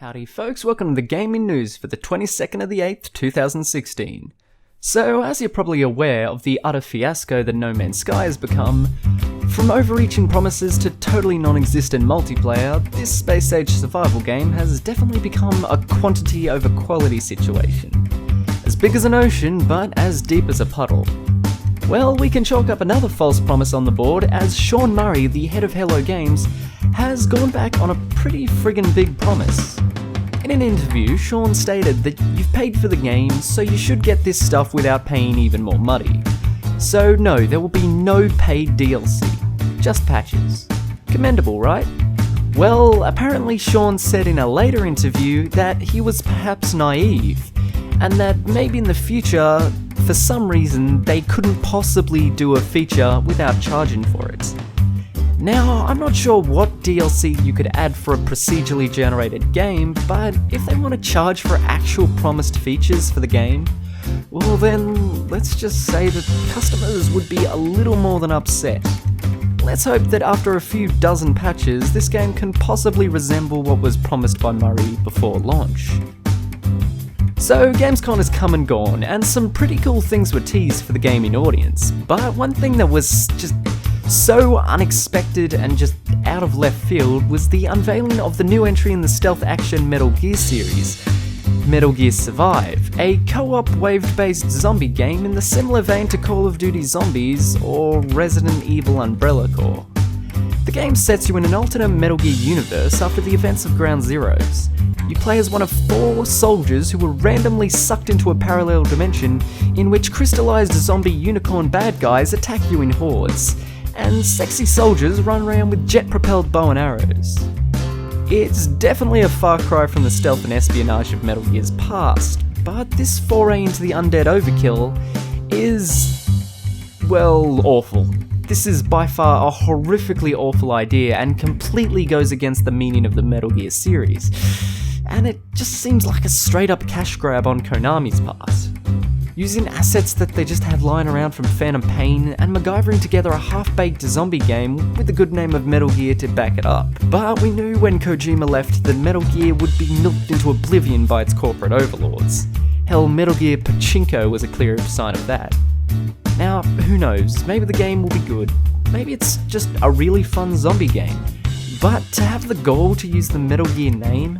Howdy folks, welcome to the gaming news for the 22nd of the 8th, 2016. So, as you're probably aware of the utter fiasco that No Man's Sky has become, from overreaching promises to totally non-existent multiplayer, this space-age survival game has definitely become a quantity over quality situation. As big as an ocean, but as deep as a puddle. Well, we can chalk up another false promise on the board as Sean Murray, the head of Hello Games, has gone back on a pretty friggin' big promise. In an interview, Sean stated that you've paid for the game, so you should get this stuff without paying even more money. So no, there will be no paid DLC, just patches. Commendable, right? Well, apparently Sean said in a later interview that he was perhaps naive, and that maybe in the future, for some reason, they couldn't possibly do a feature without charging for it. Now, I'm not sure what DLC you could add for a procedurally generated game, but if they want to charge for actual promised features for the game, well then, let's just say that customers would be a little more than upset. Let's hope that after a few dozen patches, this game can possibly resemble what was promised by Murray before launch. So, Gamescom has come and gone, and some pretty cool things were teased for the gaming audience, but one thing that was just so unexpected and just out of left field was the unveiling of the new entry in the stealth action Metal Gear series, Metal Gear Survive, a co-op wave-based zombie game in the similar vein to Call of Duty Zombies or Resident Evil Umbrella Corps. The game sets you in an alternate Metal Gear universe after the events of Ground Zeroes. You play as one of 4 soldiers who were randomly sucked into a parallel dimension in which crystallized zombie unicorn bad guys attack you in hordes, and sexy soldiers run around with jet-propelled bow and arrows. It's definitely a far cry from the stealth and espionage of Metal Gear's past, but this foray into the undead overkill is, well, awful. This is by far a horrifically awful idea and completely goes against the meaning of the Metal Gear series, and it just seems like a straight-up cash grab on Konami's part. Using assets that they just had lying around from Phantom Pain and MacGyvering together a half-baked zombie game with the good name of Metal Gear to back it up. But we knew when Kojima left that Metal Gear would be milked into oblivion by its corporate overlords. Hell, Metal Gear Pachinko was a clear sign of that. Now, who knows, maybe the game will be good. Maybe it's just a really fun zombie game. But to have the goal to use the Metal Gear name?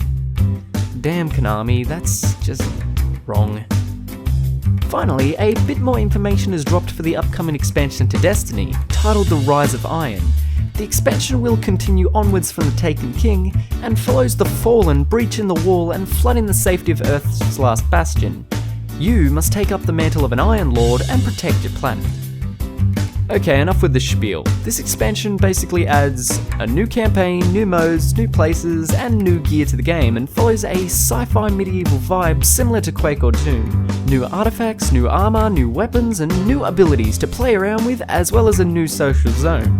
Damn Konami, that's just wrong. Finally, a bit more information is dropped for the upcoming expansion to Destiny, titled The Rise of Iron. The expansion will continue onwards from the Taken King, and follows the Fallen breaching the wall and flooding the safety of Earth's last bastion. You must take up the mantle of an Iron Lord and protect your planet. Okay, enough with the spiel. This expansion basically adds a new campaign, new modes, new places, and new gear to the game, and follows a sci-fi medieval vibe similar to Quake or Doom. New artifacts, new armor, new weapons, and new abilities to play around with, as well as a new social zone.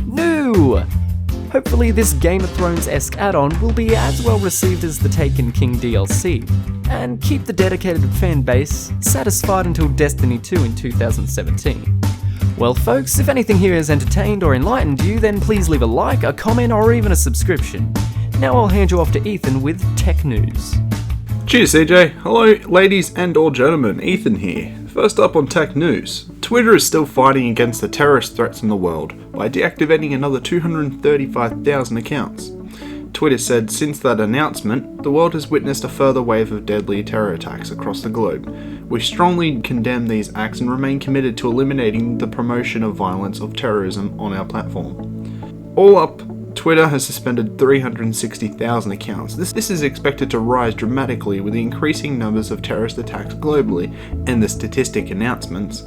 New! Hopefully this Game of Thrones-esque add-on will be as well received as the Taken King DLC, and keep the dedicated fan base satisfied until Destiny 2 in 2017. Well folks, if anything here has entertained or enlightened you, then please leave a like, a comment, or even a subscription. Now I'll hand you off to Ethan with Tech News. Cheers CJ. Hello ladies and or gentlemen, Ethan here. First up on Tech News. Twitter is still fighting against the terrorist threats in the world by deactivating another 235,000 accounts. Twitter said since that announcement, the world has witnessed a further wave of deadly terror attacks across the globe. We strongly condemn these acts and remain committed to eliminating the promotion of violence of terrorism on our platform. All up, Twitter has suspended 360,000 accounts. This is expected to rise dramatically with the increasing numbers of terrorist attacks globally and the statistic announcements.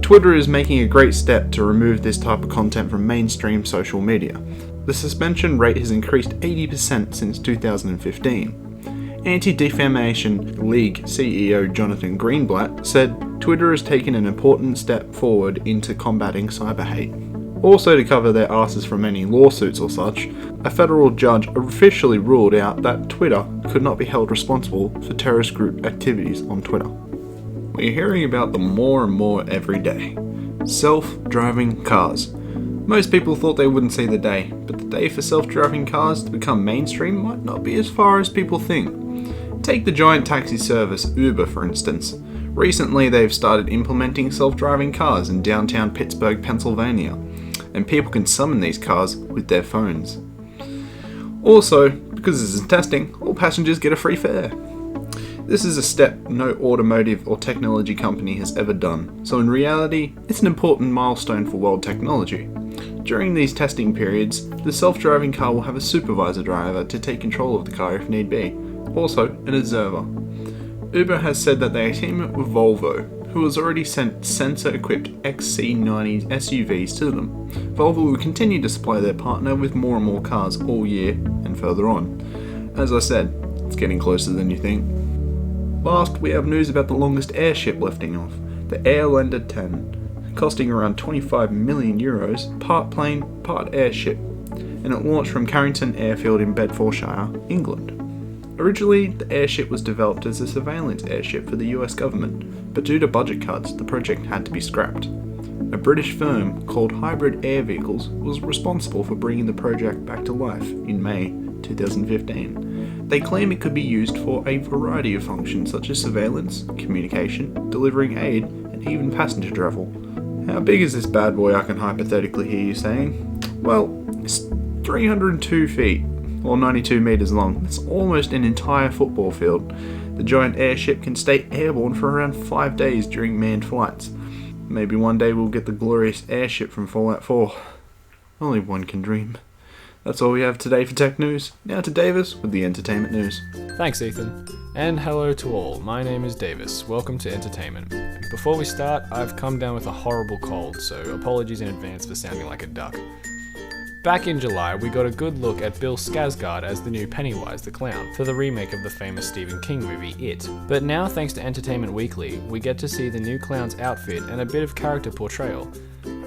Twitter is making a great step to remove this type of content from mainstream social media. The suspension rate has increased 80% since 2015. Anti-Defamation League CEO Jonathan Greenblatt said Twitter has taken an important step forward into combating cyber hate. Also, to cover their asses from any lawsuits or such, a federal judge officially ruled out that Twitter could not be held responsible for terrorist group activities on Twitter. We're hearing about them more and more every day. Self-driving cars. Most people thought they wouldn't see the day, but the day for self-driving cars to become mainstream might not be as far as people think. Take the giant taxi service Uber for instance. Recently they've started implementing self-driving cars in downtown Pittsburgh, Pennsylvania, and people can summon these cars with their phones. Also, because this is testing, all passengers get a free fare. This is a step no automotive or technology company has ever done, so in reality, it's an important milestone for world technology. During these testing periods, the self-driving car will have a supervisor driver to take control of the car if need be, also an observer. Uber has said that they are teaming up with Volvo, who has already sent sensor-equipped XC90 SUVs to them. Volvo will continue to supply their partner with more and more cars all year and further on. As I said, it's getting closer than you think. Last, we have news about the longest airship lifting off, the Airlander 10, costing around 25 million euros, part plane, part airship, and it launched from Carrington Airfield in Bedfordshire, England. Originally, the airship was developed as a surveillance airship for the US government, but due to budget cuts, the project had to be scrapped. A British firm called Hybrid Air Vehicles was responsible for bringing the project back to life in May 2015. They claim it could be used for a variety of functions such as surveillance, communication, delivering aid, and even passenger travel. How big is this bad boy, I can hypothetically hear you saying? Well, it's 302 feet, or 92 metres long. That's almost an entire football field. The giant airship can stay airborne for around 5 days during manned flights. Maybe one day we'll get the glorious airship from Fallout 4. Only one can dream. That's all we have today for Tech News. Now to Davis with the entertainment news. Thanks, Ethan. And hello to all. My name is Davis. Welcome to Entertainment. Before we start, I've come down with a horrible cold, so apologies in advance for sounding like a duck. Back in July, we got a good look at Bill Skarsgård as the new Pennywise the Clown for the remake of the famous Stephen King movie, It. But now, thanks to Entertainment Weekly, we get to see the new clown's outfit and a bit of character portrayal.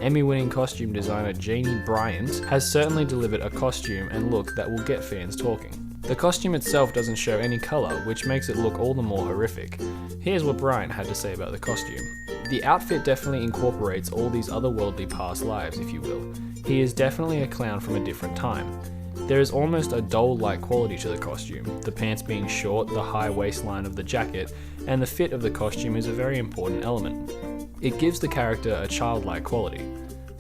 Emmy-winning costume designer Janie Bryant has certainly delivered a costume and look that will get fans talking. The costume itself doesn't show any colour, which makes it look all the more horrific. Here's what Bryant had to say about the costume. The outfit definitely incorporates all these otherworldly past lives, if you will. He is definitely a clown from a different time. There is almost a doll-like quality to the costume, the pants being short, the high waistline of the jacket, and the fit of the costume is a very important element. It gives the character a childlike quality.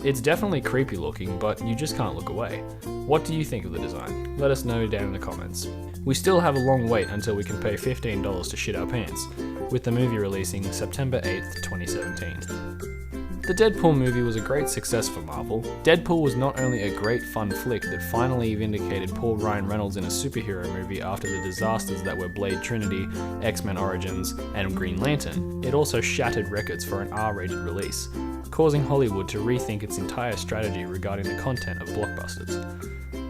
It's definitely creepy looking, but you just can't look away. What do you think of the design? Let us know down in the comments. We still have a long wait until we can pay $15 to shit our pants, with the movie releasing September 8th, 2017. The Deadpool movie was a great success for Marvel. Deadpool was not only a great fun flick that finally vindicated poor Ryan Reynolds in a superhero movie after the disasters that were Blade Trinity, X-Men Origins, and Green Lantern, it also shattered records for an R-rated release, causing Hollywood to rethink its entire strategy regarding the content of blockbusters.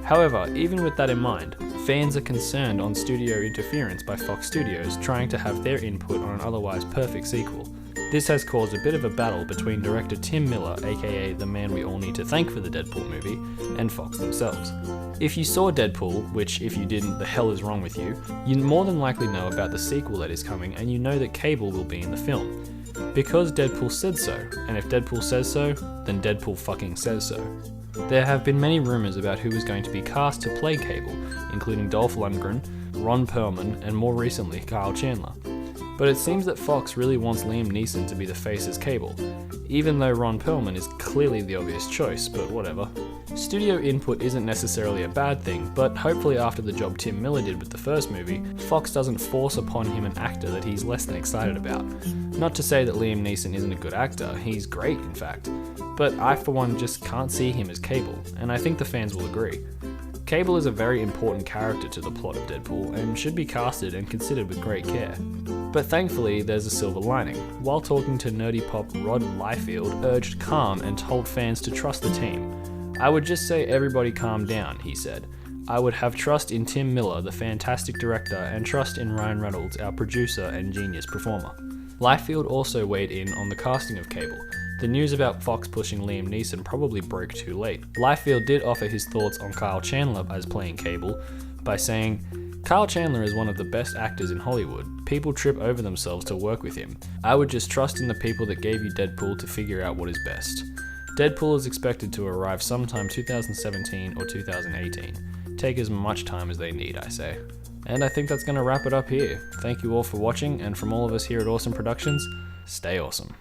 However, even with that in mind, fans are concerned on studio interference by Fox Studios trying to have their input on an otherwise perfect sequel. This has caused a bit of a battle between director Tim Miller, aka the man we all need to thank for the Deadpool movie, and Fox themselves. If you saw Deadpool, which if you didn't, the hell is wrong with you more than likely know about the sequel that is coming and you know that Cable will be in the film. Because Deadpool said so, and if Deadpool says so, then Deadpool fucking says so. There have been many rumours about who is going to be cast to play Cable, including Dolph Lundgren, Ron Perlman, and more recently Kyle Chandler. But it seems that Fox really wants Liam Neeson to be the face as Cable, even though Ron Perlman is clearly the obvious choice, but whatever. Studio input isn't necessarily a bad thing, but hopefully after the job Tim Miller did with the first movie, Fox doesn't force upon him an actor that he's less than excited about. Not to say that Liam Neeson isn't a good actor, he's great in fact, but I for one just can't see him as Cable, and I think the fans will agree. Cable is a very important character to the plot of Deadpool and should be casted and considered with great care. But thankfully, there's a silver lining. While talking to nerdy pop Rod Liefeld urged calm and told fans to trust the team. I would just say everybody calm down, he said. I would have trust in Tim Miller, the fantastic director, and trust in Ryan Reynolds, our producer and genius performer. Liefeld also weighed in on the casting of Cable. The news about Fox pushing Liam Neeson probably broke too late. Liefeld did offer his thoughts on Kyle Chandler as playing Cable by saying, Kyle Chandler is one of the best actors in Hollywood. People trip over themselves to work with him. I would just trust in the people that gave you Deadpool to figure out what is best. Deadpool is expected to arrive sometime 2017 or 2018. Take as much time as they need, I say. And I think that's going to wrap it up here. Thank you all for watching, and from all of us here at Awesome Productions, stay awesome.